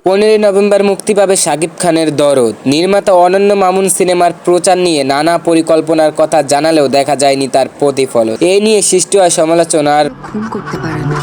15 November মুক্তি পাবে শাকিব খানের দরদ। নির্মাতা অনন্য মামুন সিনেমার প্রচার নিয়ে নানা পরিকল্পনার কথা জানালেও দেখা যায়নি তার প্রতিফলন। এ নিয়ে সৃষ্টি হয় সমালোচনার। খুন করতে পারে না।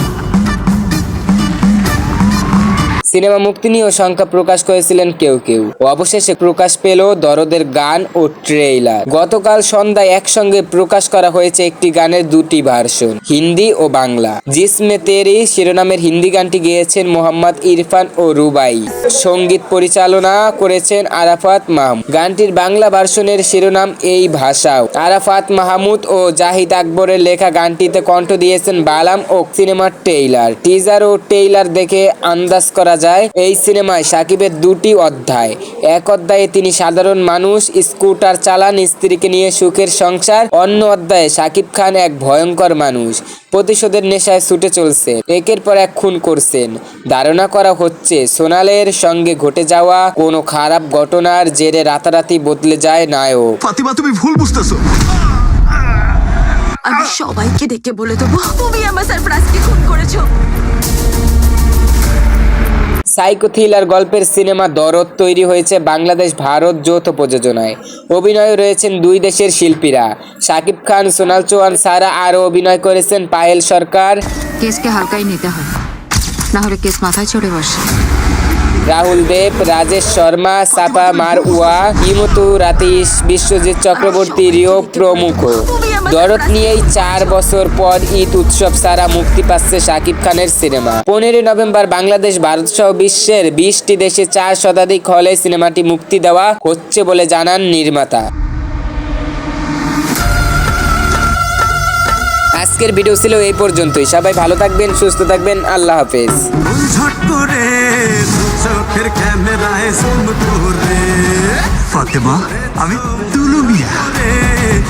সিনেমা মুক্তি নিয়েও শঙ্কা প্রকাশ করেছিলেন কেউ কেউ। অবশেষে প্রকাশ পেল দরদের গান ও ট্রেইলার। গতকাল সন্ধ্যায় একসঙ্গে প্রকাশ করা হয়েছে একটি গানের দুটি ভার্সন, হিন্দি ও বাংলা। জিসমে তেরি শিরোনামের হিন্দি গানটি গেয়েছেন মোহাম্মদ ইরফান ও রুবাই। সঙ্গীত পরিচালনা করেছেন আরাফাত মাহমুদ। গানটির বাংলা ভার্সনের শিরোনাম এই ভাষাও। আরাফাত মাহমুদ ও জাহিদ আকবরের লেখা গানটিতে কণ্ঠ দিয়েছেন বালাম ও সিনেমার টেইলার। টিজার ও টেইলার দেখে আন্দাজ করা যায় এই সিনেমায় শাকিবের দুটি অধ্যায়। এক অধ্যায়ে তিনি সাধারণ মানুষ, স্কুটার চালান, স্ত্রীকে নিয়ে সুখের সংসার। অন্য অধ্যায়ে শাকিব খান এক ভয়ঙ্কর মানুষ, প্রতিশোধের নেশায় ছুটে চলছে, একের পর এক খুন করছেন। ধারণা করা হচ্ছে সোনালের সঙ্গে ঘটে যাওয়া কোনো খারাপ ঘটনার জেরে রাতারাতি বদলে যায় নায়ক। ফাতিমা, তুমি ভুল বুঝতেছো। আমি সবাইকে ডেকে বলে দেবো তুমি আমার সারপ্রাইজকে খুন করেছো। সাইকো থ্রিলার গল্পের সিনেমা দরদ তৈরি হয়েছে বাংলাদেশ ভারত যৌথ প্রযোজনায়। অভিনয়ে রয়েছেন দুই দেশের শিল্পীরা শাকিব খান, সোনাল চৌহান ছাড়া আরও অভিনয় করেছেন পায়েল সরকার, কেসকে হালকাই নিতে হয়, না হলে কেস মাথায় চড়ে বসে। রাহুল দেব, রাজেশ শর্মা, সাপা মারউয়া, ইমতু রাতিশ, বিশ্বজিৎ চক্রবর্তী, রিও প্রমুখ। দরদ নিয়েই 4 বছর পর ঈদ উৎসব ছাড়া মুক্তি পাচ্ছে শাকিব খানের সিনেমা। 15 নভেম্বর বাংলাদেশ, ভারত সহ বিশ্বের 20টি দেশে 4 শতাধিক হলে সিনেমাটি মুক্তি দেওয়া হচ্ছে বলে জানান নির্মাতা। আজকের ভিডিও ছিল এই পর্যন্তই। সবাই ভালো থাকবেন, সুস্থ থাকবেন, আল্লাহ হাফেজ। ঝট করে চোখের ক্যামেরায় জুম করে ফাতেমা, আমি তুলু মিয়া।